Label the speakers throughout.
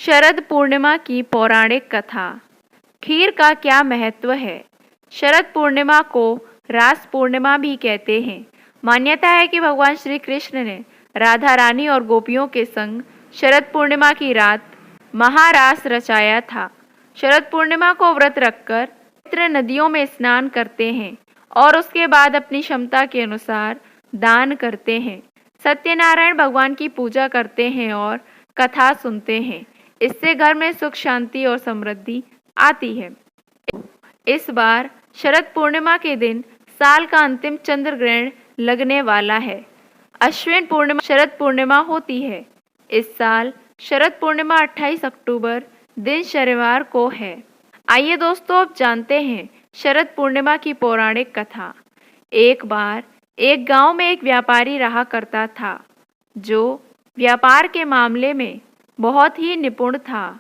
Speaker 1: शरद पूर्णिमा की पौराणिक कथा। खीर का क्या महत्व है? शरद पूर्णिमा को रास पूर्णिमा भी कहते हैं। मान्यता है कि भगवान श्री कृष्ण ने राधा रानी और गोपियों के संग शरद पूर्णिमा की रात महारास रचाया था। शरद पूर्णिमा को व्रत रखकर पवित्र नदियों में स्नान करते हैं और उसके बाद अपनी क्षमता के अनुसार दान करते हैं। सत्यनारायण भगवान की पूजा करते हैं और कथा सुनते हैं। इससे घर में सुख शांति और समृद्धि आती है। इस बार शरद पूर्णिमा के दिन साल का अंतिम चंद्र ग्रहण लगने वाला है। अश्विन पूर्णिमा शरद पूर्णिमा होती है। इस साल शरद पूर्णिमा 28 अक्टूबर दिन शनिवार को है। आइए दोस्तों, अब जानते हैं शरद पूर्णिमा की पौराणिक कथा। एक बार एक गांव में एक व्यापारी रहा करता था, जो व्यापार के मामले में बहुत ही निपुण था।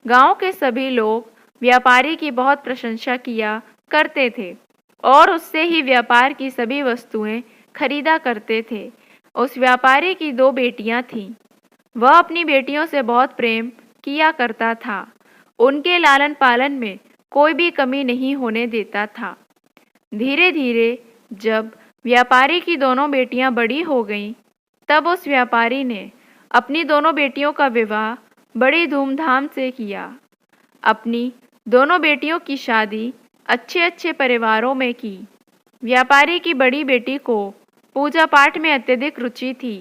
Speaker 1: गांव के सभी लोग व्यापारी की बहुत प्रशंसा किया करते थे और उससे ही व्यापार की सभी वस्तुएं खरीदा करते थे। उस व्यापारी की 2 बेटियां थीं। वह अपनी बेटियों से बहुत प्रेम किया करता था। उनके लालन पालन में कोई भी कमी नहीं होने देता था। धीरे धीरे जब व्यापारी की दोनों बेटियां बड़ी हो गईं, तब उस व्यापारी ने अपनी दोनों बेटियों का विवाह बड़ी धूमधाम से किया। अपनी दोनों बेटियों की शादी अच्छे अच्छे परिवारों में की। व्यापारी की बड़ी बेटी को पूजा पाठ में अत्यधिक रुचि थी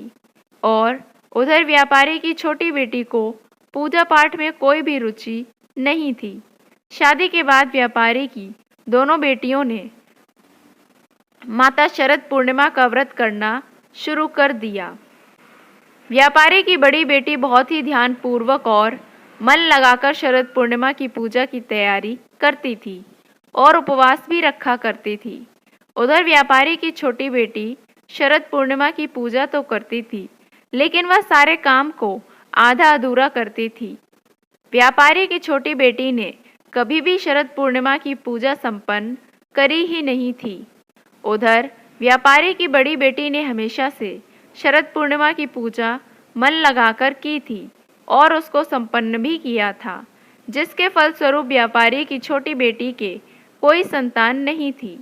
Speaker 1: और उधर व्यापारी की छोटी बेटी को पूजा पाठ में कोई भी रुचि नहीं थी। शादी के बाद व्यापारी की दोनों बेटियों ने माता शरद पूर्णिमा का व्रत करना शुरू कर दिया। व्यापारी की बड़ी बेटी बहुत ही ध्यानपूर्वक और मन लगाकर शरद पूर्णिमा की पूजा की तैयारी करती थी और उपवास भी रखा करती थी। उधर व्यापारी की छोटी बेटी शरद पूर्णिमा की पूजा तो करती थी, लेकिन वह सारे काम को आधा अधूरा करती थी। व्यापारी की छोटी बेटी ने कभी भी शरद पूर्णिमा की पूजा संपन्न करी ही नहीं थी। उधर व्यापारी की बड़ी बेटी ने हमेशा से शरद पूर्णिमा की पूजा मन लगाकर की थी और उसको संपन्न भी किया था, जिसके फलस्वरूप व्यापारी की छोटी बेटी के कोई संतान नहीं थी।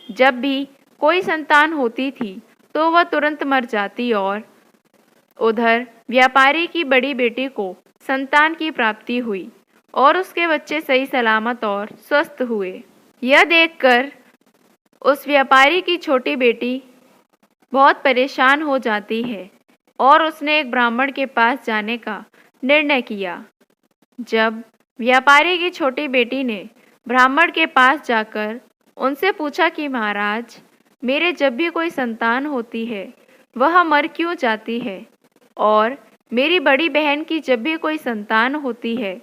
Speaker 1: जब भी कोई संतान होती थी तो वह तुरंत मर जाती और उधर व्यापारी की बड़ी बेटी को संतान की प्राप्ति हुई और उसके बच्चे सही सलामत और स्वस्थ हुए। यह देखकर उस व्यापारी की छोटी बेटी बहुत परेशान हो जाती है और उसने एक ब्राह्मण के पास जाने का निर्णय किया। जब व्यापारी की छोटी बेटी ने ब्राह्मण के पास जाकर उनसे पूछा कि महाराज, मेरे जब भी कोई संतान होती है वह मर क्यों जाती है, और मेरी बड़ी बहन की जब भी कोई संतान होती है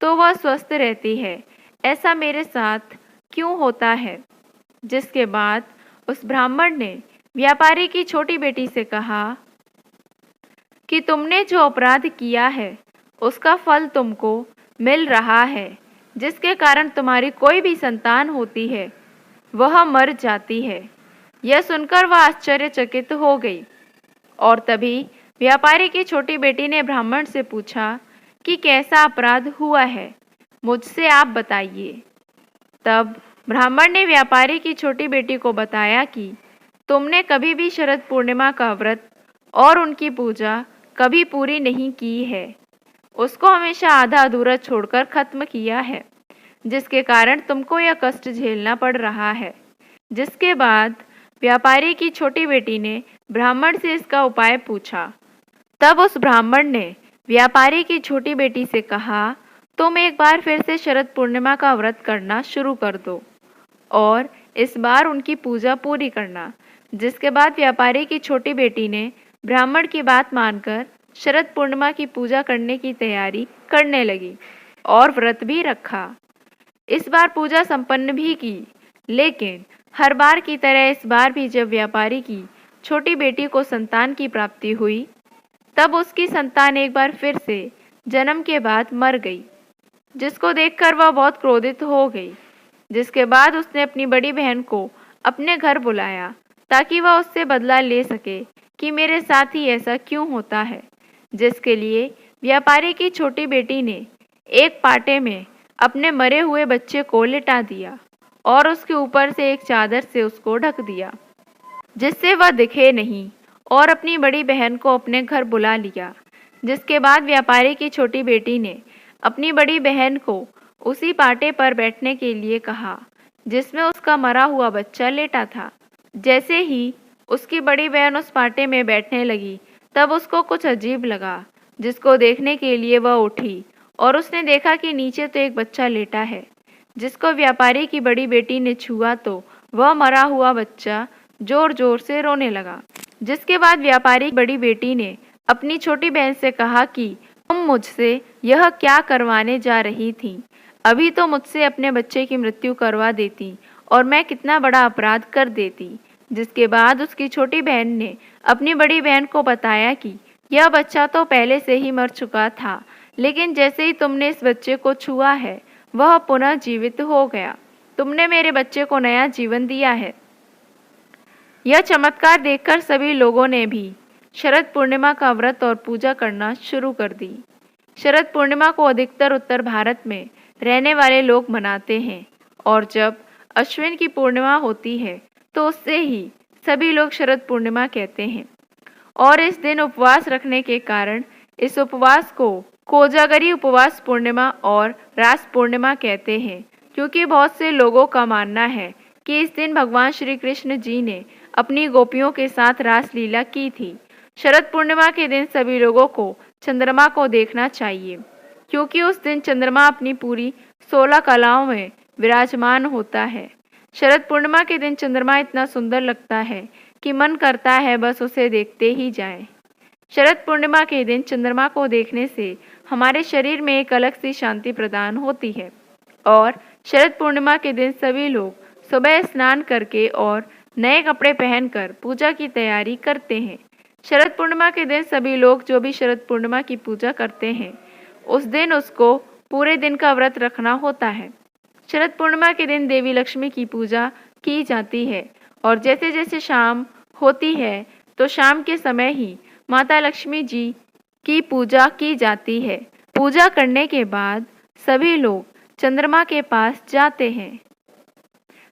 Speaker 1: तो वह स्वस्थ रहती है, ऐसा मेरे साथ क्यों होता है। जिसके बाद उस ब्राह्मण ने व्यापारी की छोटी बेटी से कहा कि तुमने जो अपराध किया है उसका फल तुमको मिल रहा है, जिसके कारण तुम्हारी कोई भी संतान होती है वह मर जाती है। यह सुनकर वह आश्चर्यचकित हो गई और तभी व्यापारी की छोटी बेटी ने ब्राह्मण से पूछा कि कैसा अपराध हुआ है, मुझसे आप बताइए। तब ब्राह्मण ने व्यापारी की छोटी बेटी को बताया कि तुमने कभी भी शरद पूर्णिमा का व्रत और उनकी पूजा कभी पूरी नहीं की है, उसको हमेशा आधा अधूरा छोड़कर खत्म किया है, जिसके कारण तुमको यह कष्ट झेलना पड़ रहा है। जिसके बाद व्यापारी की छोटी बेटी ने ब्राह्मण से इसका उपाय पूछा। तब उस ब्राह्मण ने व्यापारी की छोटी बेटी से कहा, तुम एक बार फिर से शरद पूर्णिमा का व्रत करना शुरू कर दो और इस बार उनकी पूजा पूरी करना। जिसके बाद व्यापारी की छोटी बेटी ने ब्राह्मण की बात मानकर शरद पूर्णिमा की पूजा करने की तैयारी करने लगी और व्रत भी रखा। इस बार पूजा संपन्न भी की, लेकिन हर बार की तरह इस बार भी जब व्यापारी की छोटी बेटी को संतान की प्राप्ति हुई, तब उसकी संतान एक बार फिर से जन्म के बाद मर गई, जिसको देखकर वह बहुत क्रोधित हो गई। जिसके बाद उसने अपनी बड़ी बहन को अपने घर बुलाया ताकि वह उससे बदला ले सके कि मेरे साथ ही ऐसा क्यों होता है, जिसके लिए व्यापारी की छोटी बेटी ने एक पाटे में अपने मरे हुए बच्चे को लिटा दिया और उसके ऊपर से एक चादर से उसको ढक दिया, जिससे वह दिखे नहीं, और अपनी बड़ी बहन को अपने घर बुला लिया। जिसके बाद व्यापारी की छोटी बेटी ने अपनी बड़ी बहन को उसी पाटे पर बैठने के लिए कहा जिसमें उसका मरा हुआ बच्चा लेटा था। जैसे ही उसकी बड़ी बहन उस पाटे में बैठने लगी, तब उसको कुछ अजीब लगा, जिसको देखने के लिए वह उठी और उसने देखा कि नीचे तो एक बच्चा लेटा है, जिसको व्यापारी की बड़ी बेटी ने छुआ तो वह मरा हुआ बच्चा जोर जोर से रोने लगा। जिसके बाद व्यापारी की बड़ी बेटी ने अपनी छोटी बहन से कहा कि तुम मुझसे यह क्या करवाने जा रही थी? अभी तो मुझसे अपने बच्चे की मृत्यु करवा देती और मैं कितना बड़ा अपराध कर देती। जिसके बाद उसकी छोटी बहन ने अपनी बड़ी बहन को बताया कि यह बच्चा तो पहले से ही मर चुका था, लेकिन जैसे ही तुमने इस बच्चे को छुआ है, वह पुनः जीवित हो गया। तुमने मेरे बच्चे को नया जीवन दिया है। यह चमत्कार देखकर सभी लोगों ने भी शरद पूर्णिमा का व्रत और पूजा करना शुरू कर दी। शरद पूर्णिमा को अधिकतर उत्तर भारत में रहने वाले लोग मनाते हैं, और जब अश्विन की पूर्णिमा होती है तो उससे ही सभी लोग शरद पूर्णिमा कहते हैं। और इस दिन उपवास रखने के कारण इस उपवास को कोजागरी उपवास पूर्णिमा और रास पूर्णिमा कहते हैं, क्योंकि बहुत से लोगों का मानना है कि इस दिन भगवान श्री कृष्ण जी ने अपनी गोपियों के साथ रास लीला की थी। शरद पूर्णिमा के दिन सभी लोगों को चंद्रमा को देखना चाहिए, क्योंकि उस दिन चंद्रमा अपनी पूरी 16 कलाओं में विराजमान होता है। शरद पूर्णिमा के दिन चंद्रमा इतना सुंदर लगता है कि मन करता है बस उसे देखते ही जाएं। शरद पूर्णिमा के दिन चंद्रमा को देखने से हमारे शरीर में एक अलग सी शांति प्रदान होती है। और शरद पूर्णिमा के दिन सभी लोग सुबह स्नान करके और नए कपड़े पहनकर पूजा की तैयारी करते हैं। शरद पूर्णिमा के दिन सभी लोग जो भी शरद पूर्णिमा की पूजा करते हैं, उस दिन उसको पूरे दिन का व्रत रखना होता है। शरद पूर्णिमा के दिन देवी लक्ष्मी की पूजा की जाती है, और जैसे जैसे शाम होती है तो शाम के समय ही माता लक्ष्मी जी की पूजा की जाती है। पूजा करने के बाद सभी लोग चंद्रमा के पास जाते हैं,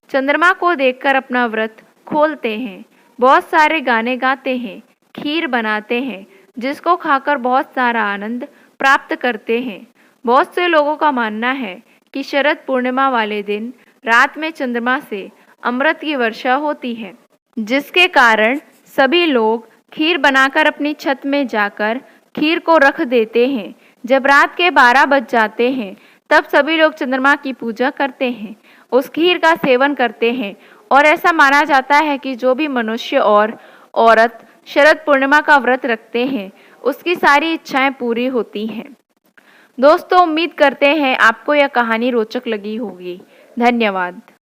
Speaker 1: चंद्रमा को देखकर अपना व्रत खोलते हैं, बहुत सारे गाने गाते हैं, खीर बनाते हैं, जिसको खाकर बहुत सारा आनंद प्राप्त करते हैं। बहुत से लोगों का मानना है कि शरद पूर्णिमा वाले दिन रात में चंद्रमा से अमृत की वर्षा होती है, जिसके कारण सभी लोग खीर बनाकर अपनी छत में जाकर खीर को रख देते हैं। जब रात के 12 बज जाते हैं, तब सभी लोग चंद्रमा की पूजा करते हैं, उस खीर का सेवन करते हैं, और ऐसा माना जाता है कि जो भी मनुष्य और औरत शरद पूर्णिमा का व्रत रखते हैं, उसकी सारी इच्छाएं पूरी होती हैं। दोस्तों, उम्मीद करते हैं आपको यह कहानी रोचक लगी होगी। धन्यवाद।